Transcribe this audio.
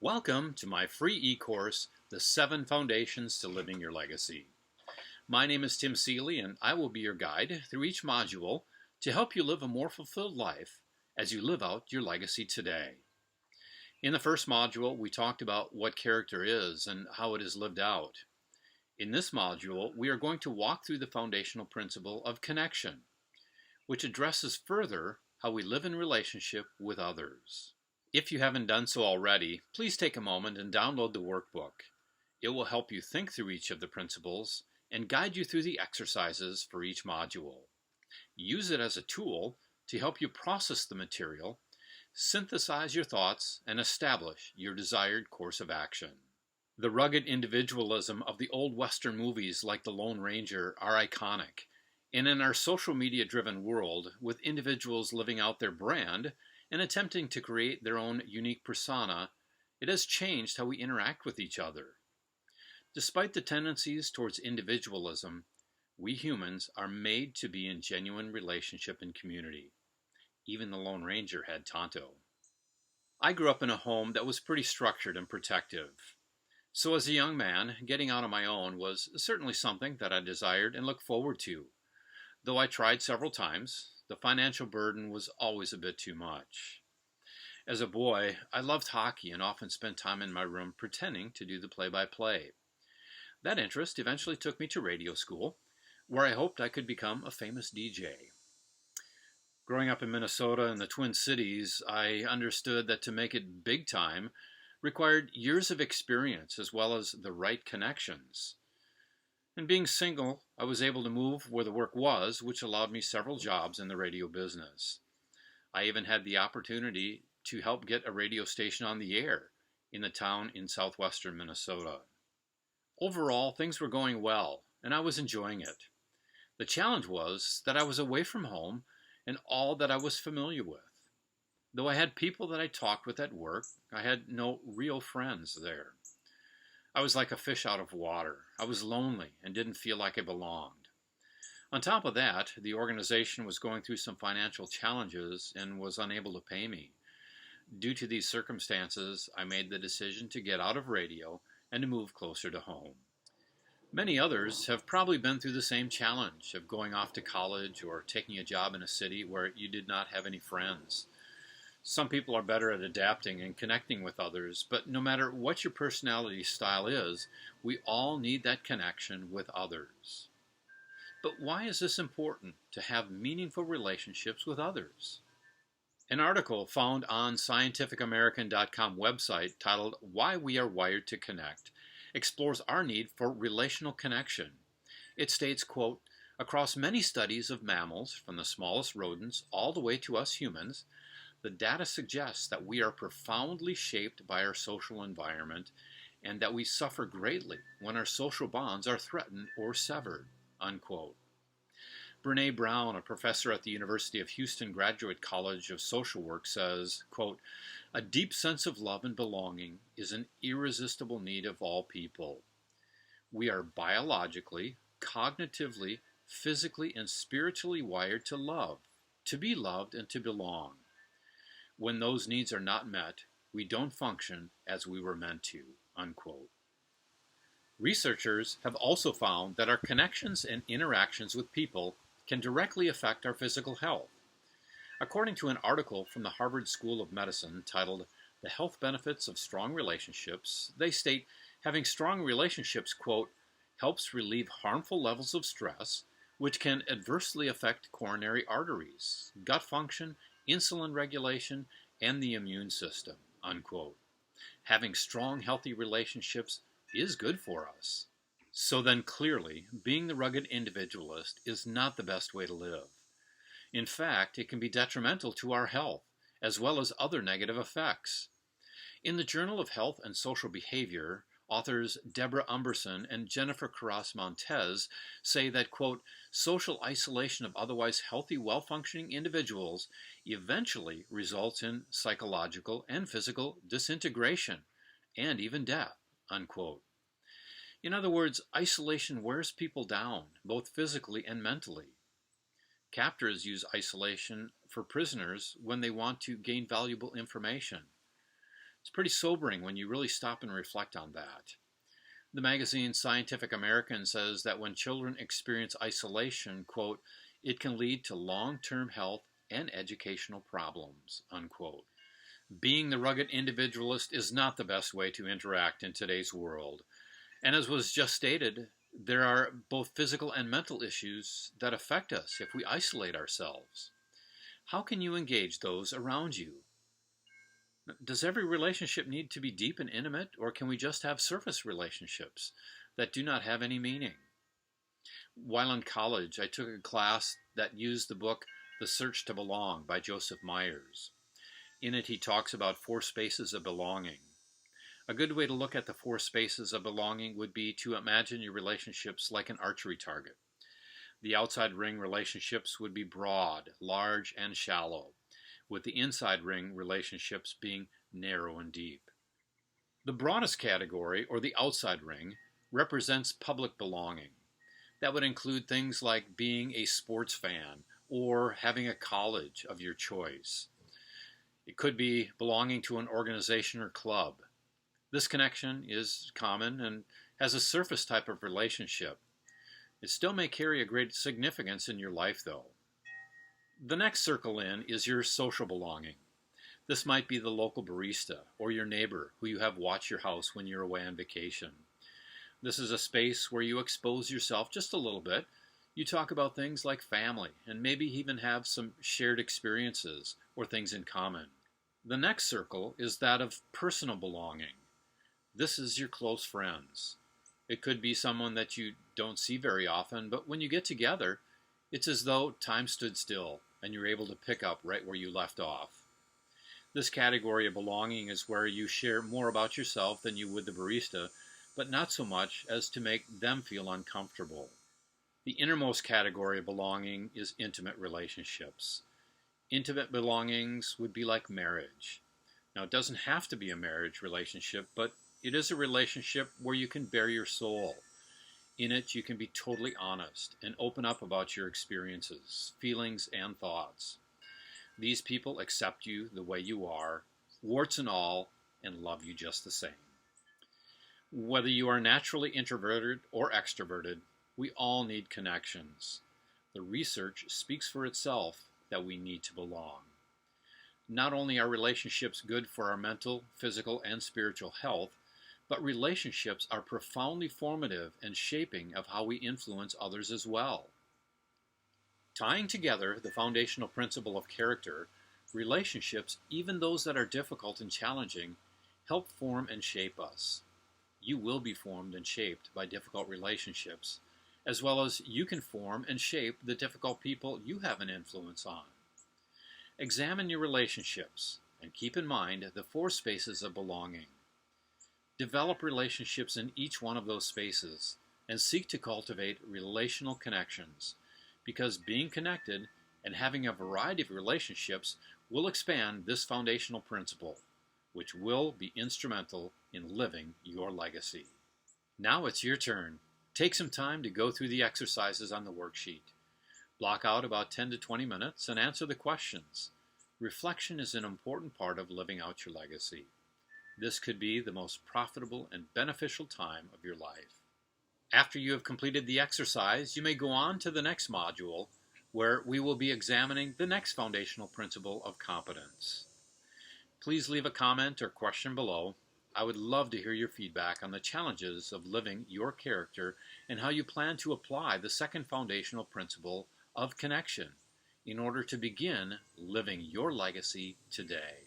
Welcome to my free e-course, The 7 Foundations to Living Your Legacy. My name is Tim Seeley, and I will be your guide through each module to help you live a more fulfilled life as you live out your legacy today. In the first module, we talked about what character is and how it is lived out. In this module, we are going to walk through the foundational principle of connection, which addresses further how we live in relationship with others. If you haven't done so already, please take a moment and download the workbook. It will help you think through each of the principles and guide you through the exercises for each module. Use it as a tool to help you process the material, synthesize your thoughts, and establish your desired course of action. The rugged individualism of the old Western movies like The Lone Ranger are iconic, and in our social media-driven world, with individuals living out their brand and attempting to create their own unique persona, it has changed how we interact with each other. Despite the tendencies towards individualism, we humans are made to be in genuine relationship and community. Even the Lone Ranger had Tonto. I grew up in a home that was pretty structured and protective. So as a young man, getting out on my own was certainly something that I desired and looked forward to. Though I tried several times, the financial burden was always a bit too much. As a boy, I loved hockey and often spent time in my room pretending to do the play-by-play. That interest eventually took me to radio school, where I hoped I could become a famous DJ. Growing up in Minnesota and the Twin Cities, I understood that to make it big time required years of experience as well as the right connections. And being single, I was able to move where the work was, which allowed me several jobs in the radio business. I even had the opportunity to help get a radio station on the air in the town in southwestern Minnesota. Overall, things were going well, and I was enjoying it. The challenge was that I was away from home and all that I was familiar with. Though I had people that I talked with at work, I had no real friends there. I was like a fish out of water. I was lonely and didn't feel like I belonged. On top of that, the organization was going through some financial challenges and was unable to pay me. Due to these circumstances, I made the decision to get out of radio and to move closer to home. Many others have probably been through the same challenge of going off to college or taking a job in a city where you did not have any friends. Some people are better at adapting and connecting with others, but no matter what your personality style is, we all need that connection with others. But why is this important to have meaningful relationships with others? An article found on scientificamerican.com website titled Why We Are Wired to Connect explores our need for relational connection. It states, quote, across many studies of mammals, from the smallest rodents all the way to us humans, the data suggests that we are profoundly shaped by our social environment and that we suffer greatly when our social bonds are threatened or severed, unquote. Brene Brown, a professor at the University of Houston Graduate College of Social Work, says, quote, a deep sense of love and belonging is an irresistible need of all people. We are biologically, cognitively, physically, and spiritually wired to love, to be loved, and to belong. When those needs are not met, we don't function as we were meant to, unquote. Researchers have also found that our connections and interactions with people can directly affect our physical health. According to an article from the Harvard School of Medicine titled The Health Benefits of Strong Relationships, they state having strong relationships, quote, helps relieve harmful levels of stress, which can adversely affect coronary arteries, gut function, insulin regulation, and the immune system, unquote. Having strong, healthy relationships is good for us. So then clearly, being the rugged individualist is not the best way to live. In fact, it can be detrimental to our health, as well as other negative effects. In the Journal of Health and Social Behavior, authors Deborah Umberson and Jennifer Carras-Montez say that, quote, social isolation of otherwise healthy, well-functioning individuals eventually results in psychological and physical disintegration and even death, unquote. In other words, isolation wears people down, both physically and mentally. Captors use isolation for prisoners when they want to gain valuable information. It's pretty sobering when you really stop and reflect on that. The magazine Scientific American says that when children experience isolation, quote, it can lead to long-term health and educational problems, unquote. Being the rugged individualist is not the best way to interact in today's world. And as was just stated, there are both physical and mental issues that affect us if we isolate ourselves. How can you engage those around you? Does every relationship need to be deep and intimate, or can we just have surface relationships that do not have any meaning? While in college, I took a class that used the book The Search to Belong by Joseph Myers. In it, he talks about 4 spaces of belonging. A good way to look at the 4 spaces of belonging would be to imagine your relationships like an archery target. The outside ring relationships would be broad, large, and shallow, with the inside ring relationships being narrow and deep. The broadest category, or the outside ring, represents public belonging. That would include things like being a sports fan or having a college of your choice. It could be belonging to an organization or club. This connection is common and has a surface type of relationship. It still may carry a great significance in your life, though. The next circle in is your social belonging. This might be the local barista or your neighbor who you have watch your house when you're away on vacation. This is a space where you expose yourself just a little bit. You talk about things like family and maybe even have some shared experiences or things in common. The next circle is that of personal belonging. This is your close friends. It could be someone that you don't see very often, but when you get together, it's as though time stood still and you're able to pick up right where you left off. This category of belonging is where you share more about yourself than you would the barista, but not so much as to make them feel uncomfortable. The innermost category of belonging is intimate relationships. Intimate belongings would be like marriage. Now, it doesn't have to be a marriage relationship, but it is a relationship where you can bare your soul. In it, you can be totally honest and open up about your experiences, feelings, and thoughts. These people accept you the way you are, warts and all, and love you just the same. Whether you are naturally introverted or extroverted, we all need connections. The research speaks for itself that we need to belong. Not only are relationships good for our mental, physical, and spiritual health, but relationships are profoundly formative and shaping of how we influence others as well. Tying together the foundational principle of character, relationships, even those that are difficult and challenging, help form and shape us. You will be formed and shaped by difficult relationships, as well as you can form and shape the difficult people you have an influence on. Examine your relationships and keep in mind the 4 spaces of belonging. Develop relationships in each one of those spaces and seek to cultivate relational connections, because being connected and having a variety of relationships will expand this foundational principle, which will be instrumental in living your legacy. Now it's your turn. Take some time to go through the exercises on the worksheet. Block out about 10 to 20 minutes and answer the questions. Reflection is an important part of living out your legacy. This could be the most profitable and beneficial time of your life. After you have completed the exercise, you may go on to the next module, where we will be examining the next foundational principle of competence. Please leave a comment or question below. I would love to hear your feedback on the challenges of living your character and how you plan to apply the second foundational principle of connection in order to begin living your legacy today.